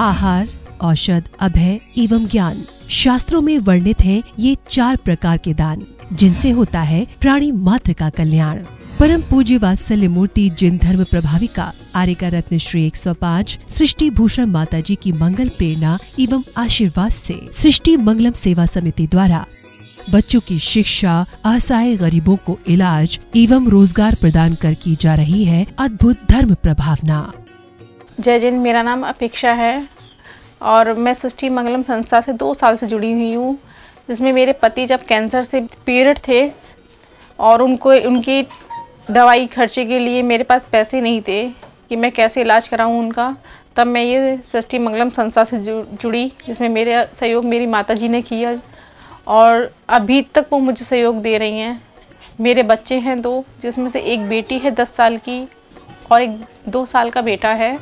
आहार, औषध, अभय एवं ज्ञान। शास्त्रों में वर्णित हैं ये 4 प्रकार के दान, जिनसे होता है प्राणी मात्र का कल्याण। परम पूज्य वात्सल्य मूर्ति जिन धर्म प्रभाविका आर्यका रत्न श्री 105 सृष्टि भूषण माता जी की मंगल प्रेरणा एवं आशीर्वाद से सृष्टि मंगलम सेवा समिति द्वारा बच्चों की शिक्षा, असहाय गरीबों को इलाज एवं रोजगार प्रदान कर की जा रही है अद्भुत धर्म प्रभावना। जय जैन, मेरा नाम अपेक्षा है और मैं सृष्टि मंगलम संस्था से 2 साल से जुड़ी हुई हूँ, जिसमें मेरे पति जब कैंसर से पीड़ित थे और उनकी दवाई खर्चे के लिए मेरे पास पैसे नहीं थे कि मैं कैसे इलाज कराऊं उनका, तब मैं ये सृष्टि मंगलम संस्था से जुड़ी, जिसमें मेरे सहयोग मेरी माता जी ने किया और अभी तक वो मुझे सहयोग दे रही हैं। मेरे बच्चे हैं 2, जिसमें से एक बेटी है 10 साल की और एक 2 साल का बेटा है,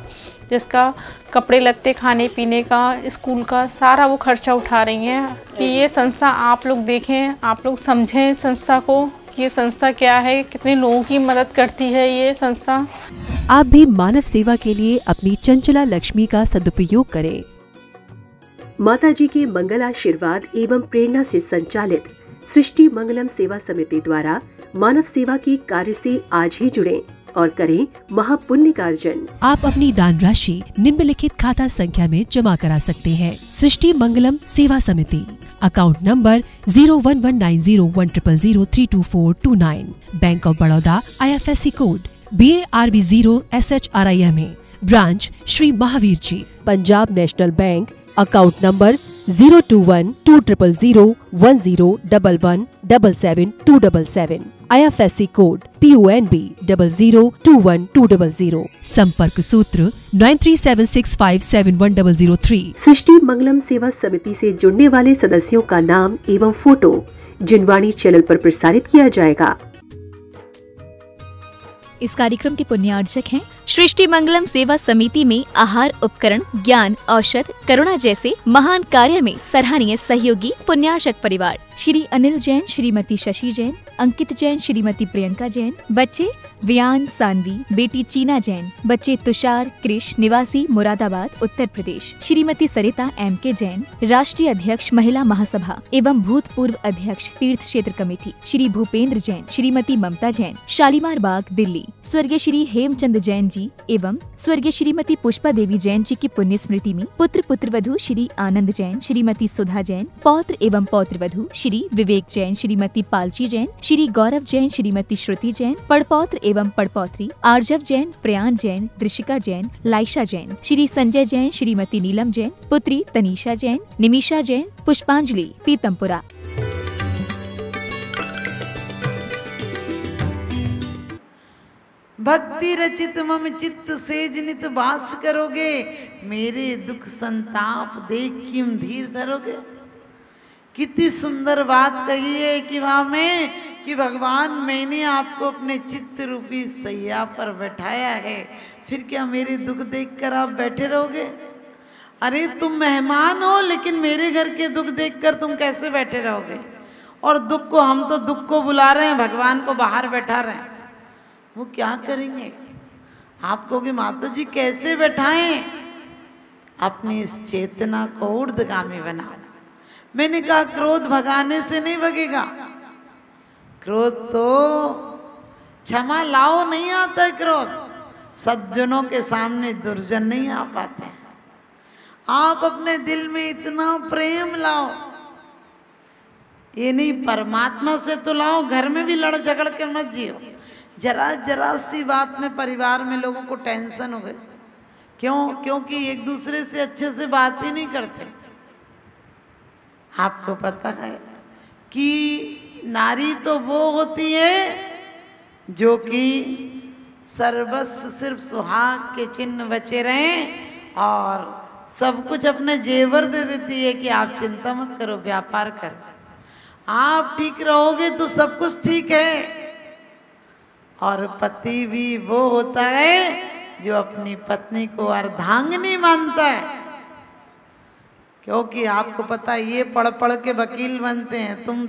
जिसका कपड़े लत्ते, खाने पीने का, स्कूल का सारा वो खर्चा उठा रही हैं। कि ये संस्था आप लोग देखें, आप लोग समझें संस्था को, कि ये संस्था क्या है, कितने लोगों की मदद करती है ये संस्था। आप भी मानव सेवा के लिए अपनी चंचला लक्ष्मी का सदुपयोग करें। माता जी के मंगल आशीर्वाद एवं प्रेरणा से संचालित सृष्टि मंगलम सेवा समिति द्वारा मानव सेवा के कार्य से आज ही जुड़ें और करें महापुण्य का अर्जन। आप अपनी दान राशि निम्नलिखित खाता संख्या में जमा करा सकते हैं। सृष्टि Mangalam Seva Samiti, account number 01190100032429, bank of Baroda, IFSC code BARB 0 SHRIMA, branch Shri Mahavir ji, Punjab national bank, account number 021200101177 IFSC code PONB 0021200। संपर्क सूत्र 9376571003। सृष्टि मंगलम सेवा समिति से जुड़ने वाले सदस्यों का नाम एवं फोटो जिनवाणी चैनल पर प्रसारित किया जाएगा। इस कार्यक्रम के पुण्यार्जक हैं सृष्टि मंगलम सेवा समिति में आहार उपकरण, ज्ञान, औषध, करुणा जैसे महान कार्य में सराहनीय सहयोगी पुण्यार्जक परिवार श्री अनिल जैन, श्रीमती शशि जैन, अंकित जैन, श्रीमती प्रियंका जैन। बच्चे वियान सानवी, बेटी चीना जैन। बच्चे तुषार कृष, निवासी मुरादाबाद उत्तर प्रदेश। श्रीमती सरिता MK जैन, राष्ट्रीय अध्यक्ष महिला महासभा एवं भूतपूर्व अध्यक्ष तीर्थ क्षेत्र कमेटी। श्री भूपेंद्र जैन, श्रीमती ममता जैन, शालीमार बाग दिल्ली। स्वर्गीय श्री हेमचंद जैन जी एवं स्वर्गीय श्रीमती पुष्पा देवी जैन जी की पुण्य स्मृति में पुत्र पुत्रवधू श्री आनंद जैन, श्रीमती सुधा जैन, पौत्र एवं पौत्रवधू श्री विवेक जैन, श्रीमती पालची जैन, श्री गौरव जैन, श्रीमती श्रुति जैन, पड़पौत्र एवं पड़पौत्री आर्जव जैन, प्रयान जैन, दृशिका जैन, लाइशा जैन, श्री संजय जैन, श्रीमती नीलम जैन, पुत्री तनीषा जैन, निमिषा जैन, पुष्पांजलि पीतमपुरा। भक्ति रचित मम चित्त सेज नित वास करोगे, मेरे दुख संताप देख किम धीर धरोगे। कितनी सुंदर बात कही है कि वहां में कि भगवान मैंने आपको अपने चित्त रूपी सैया पर बैठाया है, फिर क्या मेरे दुख देखकर आप बैठे रहोगे? अरे तुम मेहमान हो, लेकिन मेरे घर के दुख देखकर तुम कैसे बैठे रहोगे? और दुख को, हम तो दुख को बुला रहे हैं, भगवान को बाहर बैठा रहे हैं, वो क्या करेंगे? आप कहोगे माता जी कैसे बैठाएं? अपनी इस चेतना को ऊर्ध्वगामी बनाओ। मैंने कहा क्रोध भगाने से नहीं भगेगा, क्रोध तो क्षमा लाओ नहीं आता है क्रोध। सज्जनों के सामने दुर्जन नहीं आ पाते हैं। आप अपने दिल में इतना प्रेम लाओ, ये नहीं परमात्मा से तो लाओ, घर में भी लड़ झगड़ के मत जियो। जरा जरा सी बात में परिवार में लोगों को टेंशन हो गई, क्यों? क्योंकि एक दूसरे से अच्छे से बात ही नहीं करते। आपको पता है कि नारी तो वो होती है जो कि सर्वस्व सिर्फ सुहाग के चिन्ह बचे रहें और सब कुछ अपने जेवर दे देती है कि आप चिंता मत करो, व्यापार करो, आप ठीक रहोगे तो सब कुछ ठीक है। और पति भी वो होता है जो अपनी पत्नी को अर्धांगिनी मानता है, क्योंकि आपको पता है ये पढ़ पढ़ के वकील बनते हैं। तुम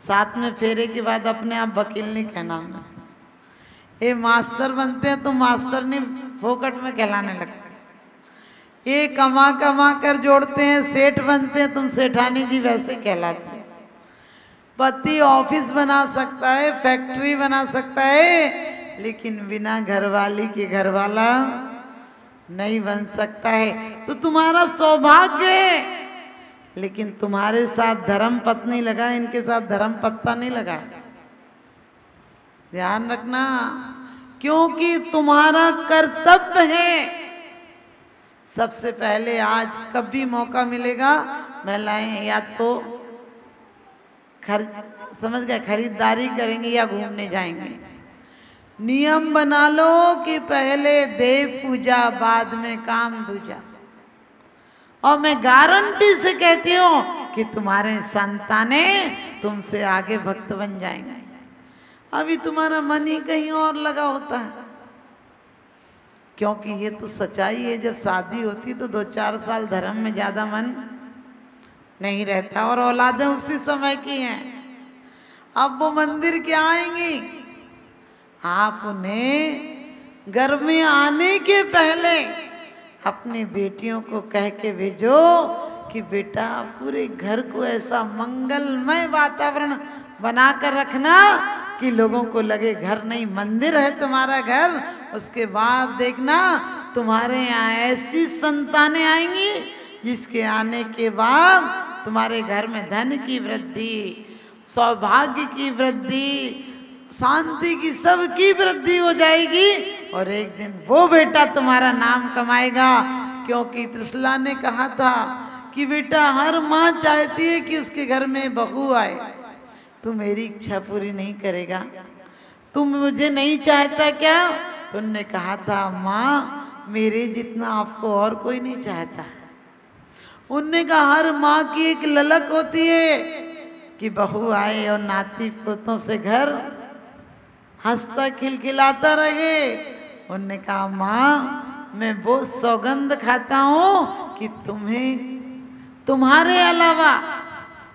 7 में फेरे के बाद अपने आप वकील नहीं कहना, ये मास्टर बनते हैं तो मास्टर नहीं फोकट में कहलाने लगते। ये कमा कमा कर जोड़ते हैं, सेठ बनते हैं, तुम सेठानी जी वैसे कहलाते हैं। पति ऑफिस बना सकता है, फैक्ट्री बना सकता है, लेकिन बिना घरवाली के घरवाला नहीं बन सकता है। तो तुम्हारा सौभाग्य है, लेकिन तुम्हारे साथ धर्म पत्नी लगा, इनके साथ धर्म पत्ता नहीं लगा। ध्यान रखना, क्योंकि तुम्हारा कर्तव्य है। सबसे पहले आज कभी मौका मिलेगा, महिलाएं या तो समझ गए खरीदारी करेंगे या घूमने जाएंगे। नियम बना लो कि पहले देव पूजा, बाद में काम दूजा। और मैं गारंटी से कहती हूँ कि तुम्हारे संतानें तुमसे आगे भक्त बन जाएंगे। अभी तुम्हारा मन ही कहीं और लगा होता है, क्योंकि ये तो सच्चाई है। जब शादी होती तो 2-4 साल धर्म में ज्यादा मन नहीं रहता, और औलादें उसी समय की हैं। अब वो मंदिर क्या आएंगी, आप उन्हें घर में आने के पहले अपनी बेटियों को कह के भेजो कि बेटा पूरे घर को ऐसा मंगलमय वातावरण बनाकर रखना कि लोगों को लगे घर नहीं मंदिर है तुम्हारा घर। उसके बाद देखना तुम्हारे यहाँ ऐसी संतानें आएंगी जिसके आने के बाद तुम्हारे घर में धन की वृद्धि, सौभाग्य की वृद्धि, शांति की, सबकी वृद्धि हो जाएगी। और एक दिन वो बेटा तुम्हारा नाम कमाएगा, क्योंकि त्रिशला ने कहा था कि बेटा हर माँ चाहती है कि उसके घर में बहू आए। तू मेरी इच्छा पूरी नहीं करेगा, तुम मुझे नहीं चाहता क्या? तो उन्होंने कहा था माँ मेरे जितना आपको और कोई नहीं चाहता। उनने कहा हर माँ की एक ललक होती है कि बहू आए और नाती पोतों से घर हंसता खिलखिलाता रहे। उनने कहा माँ मैं वो सौगंध खाता हूँ कि तुम्हारे अलावा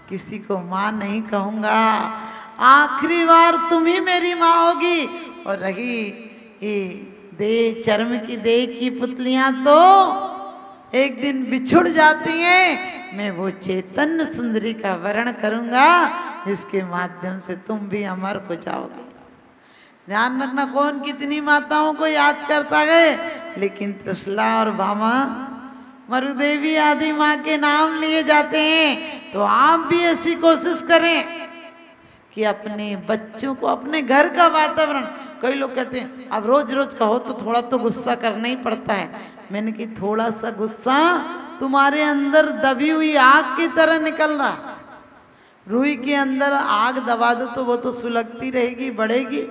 किसी को माँ नहीं कहूँगा। आखिरी बार तुम ही मेरी माँ होगी। और रही ये देह, चर्म की देह की पुतलियां तो एक दिन बिछुड़ जाती हैं। मैं वो चैतन्य सुंदरी का वर्ण करूँगा जिसके माध्यम से तुम भी अमर हो जाओगे। ध्यान रखना, कौन कितनी माताओं को याद करता है, लेकिन त्रिशला और भामा मरुदेवी आदि माँ के नाम लिए जाते हैं। तो आप भी ऐसी कोशिश करें कि अपने बच्चों को, अपने घर का वातावरण, कई लोग कहते हैं अब रोज रोज कहो तो थोड़ा तो गुस्सा करना ही पड़ता है। मैंने कि थोड़ा सा गुस्सा तुम्हारे अंदर दबी हुई आग की तरह निकल रहा। रुई के अंदर आग दबा दो तो वो तो सुलगती रहेगी, बढ़ेगी।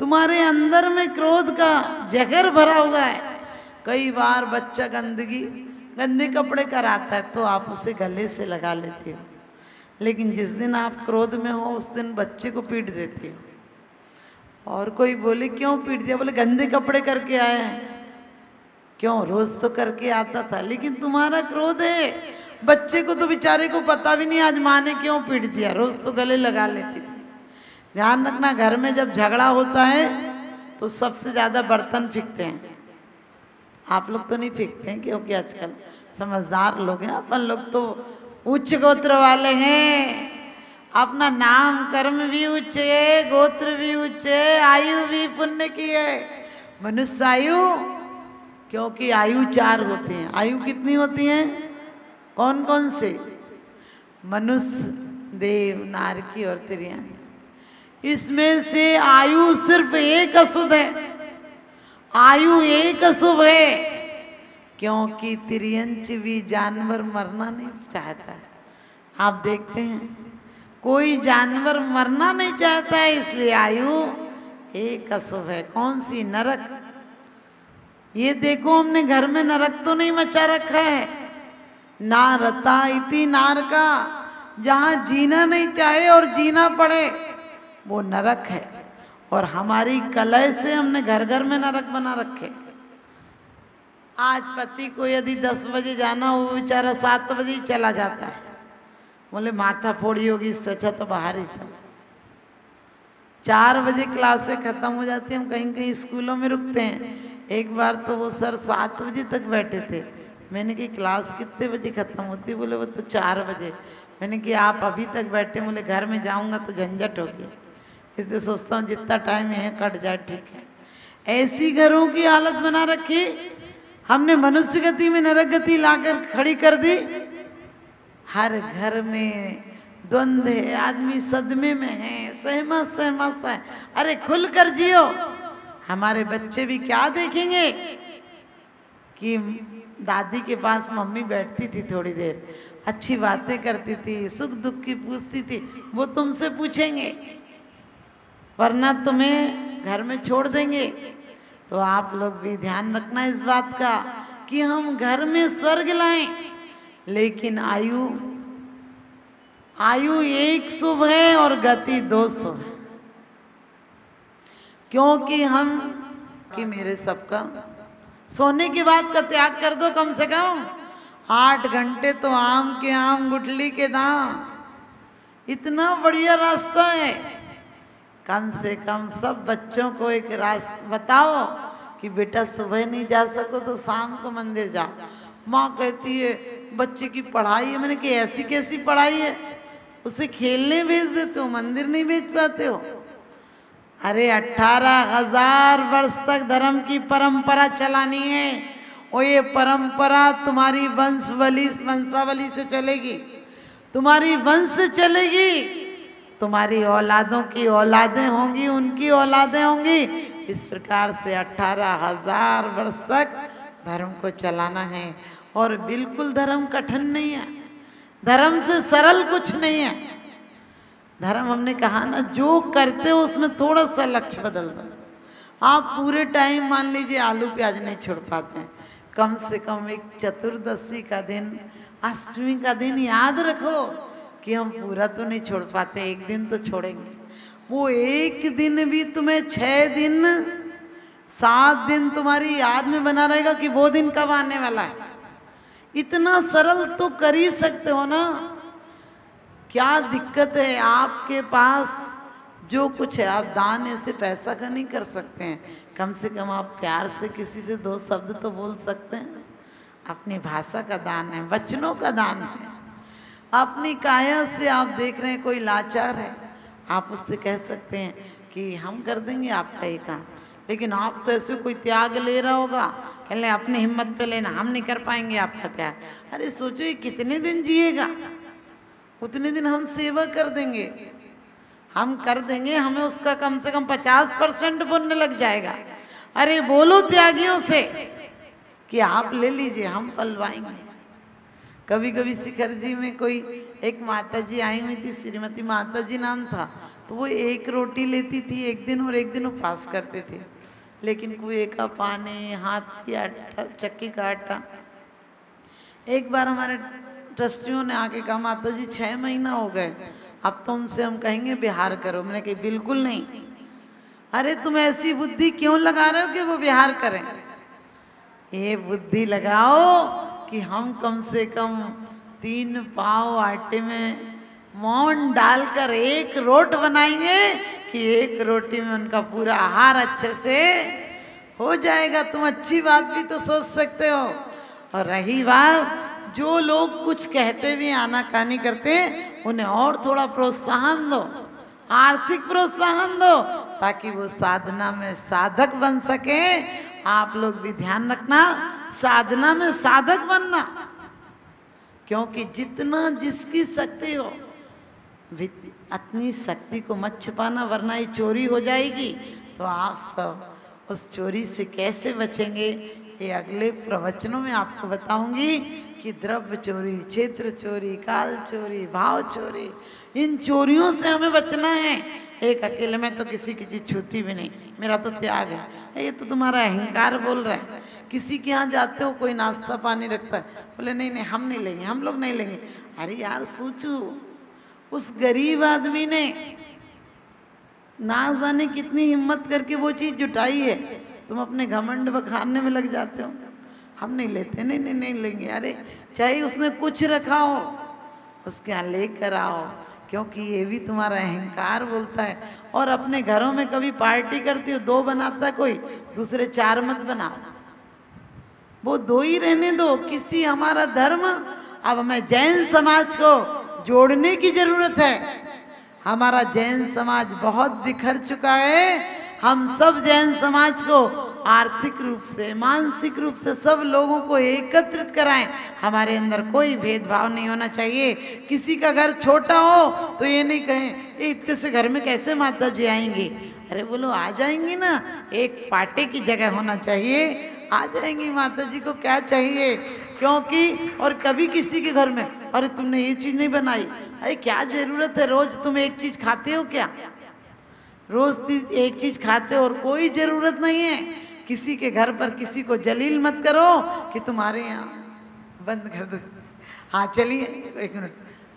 तुम्हारे अंदर में क्रोध का जहर भरा हुआ है। कई बार बच्चा गंदे कपड़े कराता है तो आप उसे गले से लगा लेते हो, लेकिन जिस दिन आप क्रोध में हो उस दिन बच्चे को पीट देते हो। और कोई बोले क्यों पीट दिया? बोले गंदे कपड़े करके आए हैं। क्यों? रोज तो करके आता था, लेकिन तुम्हारा क्रोध है। बच्चे को तो बेचारे को पता भी नहीं आज माँ ने क्यों पीट दिया, रोज तो गले लगा लेती थी। ध्यान रखना, घर में जब झगड़ा होता है तो सबसे ज्यादा बर्तन फेंकते हैं। आप लोग तो नहीं फेंकते हैं क्योंकि आजकल समझदार लोग हैं। अपन लोग तो उच्च गोत्र वाले हैं, अपना नाम कर्म भी उच्च है, गोत्र भी उच्च है, आयु भी पुण्य की है। मनुष्य आयु, क्योंकि आयु 4 होते हैं। आयु कितनी होती हैं? कौन कौन से? मनुष्य, देव, नारकी और तिर्यंच। इसमें से आयु सिर्फ एक अशुद्ध है। आयु एक अशुभ है, क्योंकि तिर्यंच भी जानवर मरना नहीं चाहता है। आप देखते हैं कोई जानवर मरना नहीं चाहता है, इसलिए आयु एक अशुभ है। कौन सी? नरक। ये देखो हमने घर में नरक तो नहीं मचा रखा है। नारता इति नारका, जहाँ जीना नहीं चाहे और जीना पड़े वो नरक है। और हमारी कलह से हमने घर घर में नरक बना रखे। आज पति को यदि 10 बजे जाना हो, वो बेचारा 7 बजे ही चला जाता है। बोले माथा फोड़ी होगी, इससे अच्छा तो बाहर ही चला। 4 बजे क्लासें खत्म हो जाती हैं, हम कहीं कहीं स्कूलों में रुकते हैं। एक बार तो वो सर 7 बजे तक बैठे थे, मैंने कहा क्लास कितने बजे ख़त्म होती? बोले वो तो 4 बजे। मैंने कहा आप अभी तक बैठे? बोले घर में जाऊंगा तो झंझट होगी, इसलिए सोचता हूँ जितना टाइम है कट जाए, ठीक है। ऐसी घरों की हालत बना रखी हमने, मनुष्य गति में नरक गति लाकर खड़ी कर दी। हर घर में द्वंद्व है, आदमी सदमे में है, सहमत सहमत है। अरे खुल कर जियो। हमारे बच्चे भी क्या देखेंगे कि दादी के पास मम्मी बैठती थी थोड़ी देर, अच्छी बातें करती थी, सुख दुख की पूछती थी, वो तुमसे पूछेंगे, वरना तुम्हें घर में छोड़ देंगे। तो आप लोग भी ध्यान रखना इस बात का कि हम घर में स्वर्ग लाएं, लेकिन आयु एक शुभ है और गति 2 शुभ है। क्योंकि हम कि मेरे सबका सोने की बात का त्याग कर दो, कम से कम 8 घंटे तो आम के आम गुठली के दाम, इतना बढ़िया रास्ता है। कम से कम सब बच्चों को एक रास्ता बताओ कि बेटा सुबह नहीं जा सको तो शाम को मंदिर जाओ। माँ कहती है बच्चे की पढ़ाई है। मैंने कहा ऐसी कैसी पढ़ाई है? उसे खेलने भेज देते हो, मंदिर नहीं भेज पाते हो? अरे 18,000 वर्ष तक धर्म की परंपरा चलानी है, और ये परंपरा तुम्हारी वंशावली से चलेगी, तुम्हारी वंश से चलेगी, तुम्हारी औलादों की औलादें होंगी, उनकी औलादें होंगी। इस प्रकार से 18,000 वर्ष तक धर्म को चलाना है। और बिल्कुल धर्म कठिन नहीं है, धर्म से सरल कुछ नहीं है। धर्म हमने कहा ना, जो करते हो उसमें थोड़ा सा लक्ष्य बदल दो। आप पूरे टाइम मान लीजिए आलू प्याज नहीं छोड़ पाते हैं, कम से कम एक चतुर्दशी का दिन, अष्टमी का दिन याद रखो कि हम पूरा तो नहीं छोड़ पाते, एक दिन तो छोड़ेंगे। वो एक दिन भी तुम्हें 6 दिन 7 दिन तुम्हारी याद में बना रहेगा कि वो दिन कब आने वाला है। इतना सरल तो कर ही सकते हो ना। क्या दिक्कत है आपके पास? जो कुछ है आप दान ऐसे पैसा का नहीं कर सकते हैं, कम से कम आप प्यार से किसी से 2 शब्द तो बोल सकते हैं। अपनी भाषा का दान है, वचनों का दान है। अपनी काया से आप देख रहे हैं कोई लाचार है, आप उससे कह सकते हैं कि हम कर देंगे आपका ये काम। लेकिन आप तो ऐसे कोई त्याग ले रहा होगा, कह लें अपनी हिम्मत पे लेना, हम नहीं कर पाएंगे आपका त्याग। अरे सोचो ये कितने दिन जिएगा, उतने दिन हम सेवा कर देंगे, हम कर देंगे, हमें उसका कम से कम 50% पुण्य लग जाएगा। अरे बोलो त्यागियों से कि आप ले लीजिए, हम पलवाएंगे। कभी कभी शिखर जी में कोई एक माता जी आई हुई थी, श्रीमती माता जी नाम था, तो वो 1 रोटी लेती थी एक दिन, और एक दिन उपवास करते थे। लेकिन कुएं का पानी, हाथ की आटा, चक्की का आटा। एक बार हमारे ट्रस्टियों ने आके कहा माता जी 6 महीना हो गए, अब तो उनसे हम कहेंगे बिहार करो। मैंने कहा बिल्कुल नहीं। अरे तुम ऐसी बुद्धि क्यों लगा रहे हो कि वो बिहार करें? ये बुद्धि लगाओ कि हम कम से कम 3 पाव आटे में मोहन डालकर 1 रोट बनाएंगे कि 1 रोटी में उनका पूरा आहार अच्छे से हो जाएगा। तुम अच्छी बात भी तो सोच सकते हो। और रही बात जो लोग कुछ कहते भी आनाकानी करते हैं, उन्हें और थोड़ा प्रोत्साहन दो, आर्थिक प्रोत्साहन दो, ताकि वो साधना में साधक बन सके। आप लोग भी ध्यान रखना, साधना में साधक बनना, क्योंकि जितना जिसकी शक्ति हो अपनी शक्ति को मत छुपाना, वरना ये चोरी हो जाएगी। तो आप सब उस चोरी से कैसे बचेंगे, ये अगले प्रवचनों में आपको बताऊंगी कि द्रव्य चोरी, क्षेत्र चोरी, काल चोरी, भाव चोरी, इन चोरियों से हमें बचना है। एक अकेले में तो किसी की चीज छूती भी नहीं, मेरा तो त्याग है। ये तो तुम्हारा अहंकार बोल रहा है। किसी के यहाँ जाते हो, कोई नाश्ता पानी रखता है, बोले नहीं नहीं हम नहीं लेंगे, हम लोग नहीं लेंगे। अरे यार सोचो, उस गरीब आदमी ने ना जाने कितनी हिम्मत करके वो चीज़ जुटाई है, तुम अपने घमंड बखानने में लग जाते हो। हम नहीं लेते, नहीं नहीं नहीं लेंगे। अरे चाहे उसने कुछ रखा हो, उसके यहाँ लेकर आओ, क्योंकि ये भी तुम्हारा अहंकार बोलता है। और अपने घरों में कभी पार्टी करती हो, 2 बनाता कोई, दूसरे 4 मत बनाओ। वो दो ही रहने दो, किसी हमारा धर्म। अब हमें जैन समाज को जोड़ने की जरूरत है। हमारा जैन समाज बहुत बिखर चुका है। हम सब जैन समाज को आर्थिक रूप से, मानसिक रूप से सब लोगों को एकत्रित कराएं। हमारे अंदर कोई भेदभाव नहीं होना चाहिए। किसी का घर छोटा हो तो ये नहीं कहें इतने से घर में कैसे माता जी आएंगी। अरे बोलो आ जाएंगी ना, एक पाटे की जगह होना चाहिए, आ जाएंगी माता जी को क्या चाहिए। क्योंकि और कभी किसी के घर में अरे तुमने ये चीज़ नहीं बनाई, अरे क्या जरूरत है, रोज तुम एक चीज़ खाते हो क्या? रोज एक चीज़ खाते हो और कोई ज़रूरत नहीं है। किसी के घर पर किसी को जलील मत करो कि तुम्हारे यहाँ बंद कर दो। हाँ चलिए 1 मिनट।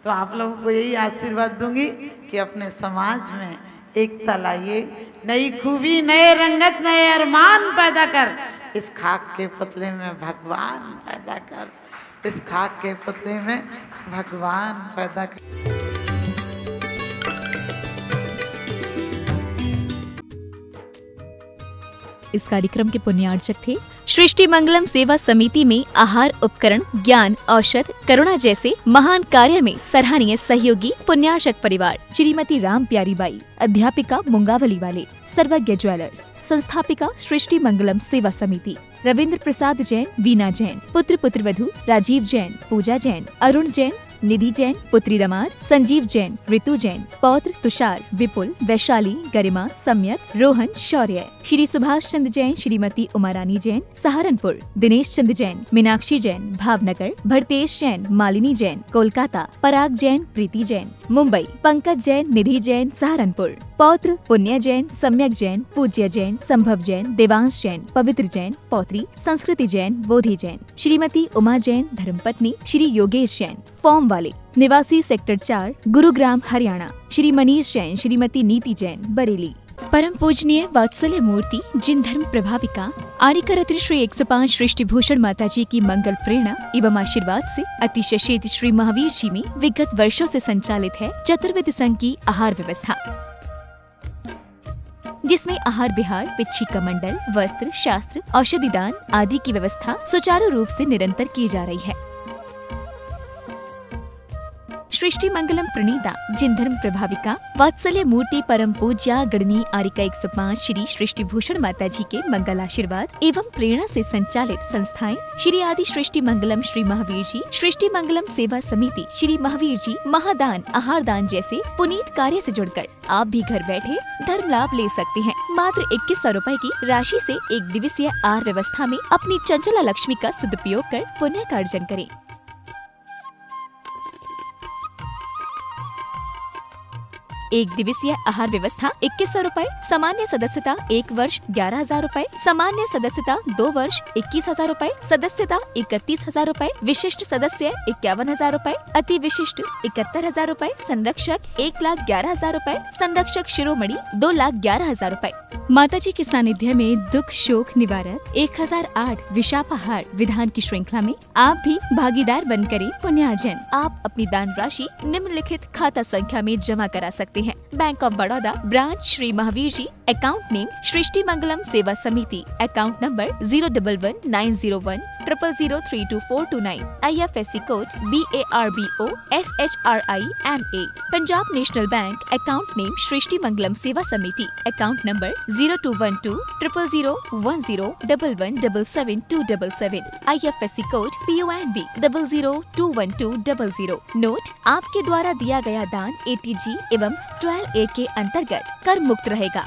तो आप लोगों को यही आशीर्वाद दूंगी कि अपने समाज में एकता लाइए, नई खूबी, नए रंगत, नए अरमान पैदा कर। इस खाक के पुतले में भगवान पैदा कर, इस खाक के पुतले में भगवान पैदा कर। इस कार्यक्रम के पुण्यार्चक थे सृष्टि मंगलम सेवा समिति में आहार उपकरण, ज्ञान, औषध, करुणा जैसे महान कार्य में सराहनीय सहयोगी पुण्यार्चक परिवार श्रीमती राम प्यारी बाई, अध्यापिका मुंगावली वाले, सर्वज्ञ ज्वेलर्स, संस्थापिका सृष्टि मंगलम सेवा समिति, रविंद्र प्रसाद जैन, वीना जैन, पुत्र पुत्रवधू राजीव जैन, पूजा जैन, अरुण जैन, निधि जैन, पुत्री रमार, संजीव जैन, ऋतु जैन, पौत्र तुषार, विपुल, वैशाली, गरिमा, सम्यक, रोहन, शौर्य, श्री सुभाष चंद्र जैन, श्रीमती उमारानी जैन, सहारनपुर, दिनेश चंद्र जैन, मीनाक्षी जैन, भावनगर, भरतेश जैन, मालिनी जैन, कोलकाता, पराग जैन, प्रीति जैन, मुंबई, पंकज जैन, निधि जैन, सहारनपुर, पौत्र पुण्य जैन, सम्यक जैन, पूज्य जैन, संभव जैन, देवांश जैन, पवित्र जैन, पौत्री संस्कृति जैन, बोधि जैन, श्रीमती उमा जैन, धर्मपत्नी श्री योगेश जैन, फॉर्म वाले, निवासी सेक्टर 4, गुरुग्राम, हरियाणा, श्री मनीष जैन, श्रीमती नीति जैन, बरेली। परम पूजनीय वात्सल्य मूर्ति जिन धर्म प्रभाविका आर्यका रत्न श्री 105 सृष्टि भूषण माता जी की मंगल प्रेरणा एवं आशीर्वाद से अतिशय शेष श्री महावीर जी में विगत वर्षों से संचालित है चतुर्विध संघ की आहार व्यवस्था, जिसमें आहार विहार, पिच्छी का मंडल, वस्त्र, शास्त्र, औषधि दान आदि की व्यवस्था सुचारू रूप से निरंतर की जा रही है। सृष्टि मंगलम प्रणीता जिन धर्म प्रभाविका वात्सल्य मूर्ति परम पूज्या गणनी आर्यका 105 श्री सृष्टि भूषण माता जी के मंगल आशीर्वाद एवं प्रेरणा से संचालित संस्थाएं श्री आदि सृष्टि मंगलम श्री महावीर जी, सृष्टि मंगलम सेवा समिति श्री महावीर जी, महादान, आहार दान जैसे पुनीत कार्य से जुड़कर आप भी घर बैठे धर्म लाभ ले सकते हैं। मात्र 2100 रुपए की राशि से एक दिवसीय आहार व्यवस्था में अपनी चंचला लक्ष्मी का सदुपयोग कर पुण्य का अर्जन करें। एक दिवसीय आहार व्यवस्था 2100 रुपए, सामान्य सदस्यता 1 वर्ष 11,000 रुपए, सामान्य सदस्यता 2 वर्ष 21,000 रुपए, सदस्यता 31,000 रुपए, विशिष्ट सदस्य 51,000 रुपए, अति विशिष्ट 71,000 रुपए, संरक्षक 1,11,000 रुपए, संरक्षक शिरोमणि 2,11,000 रुपए। माता जी के सानिध्य में दुख शोक निवारक 1008 विशापाहार विधान की श्रृंखला में आप भी भागीदार बन करें पुण्यार्जन। आप अपनी दान राशि निम्नलिखित खाता संख्या में जमा करा सकते हैं। Bank of Baroda, branch Shri Mahavir ji, account name Srishti Mangalam Seva Samiti, account number 0119010003249, IFSC code BARBO SHRIMA। Punjab national bank, account name Srishti Mangalam Seva Samiti, account number 02120010117777, IFSC code PONB 0021200। Note: आपके द्वारा दिया गया दान ATG एवं 12A के अंतर्गत कर मुक्त रहेगा।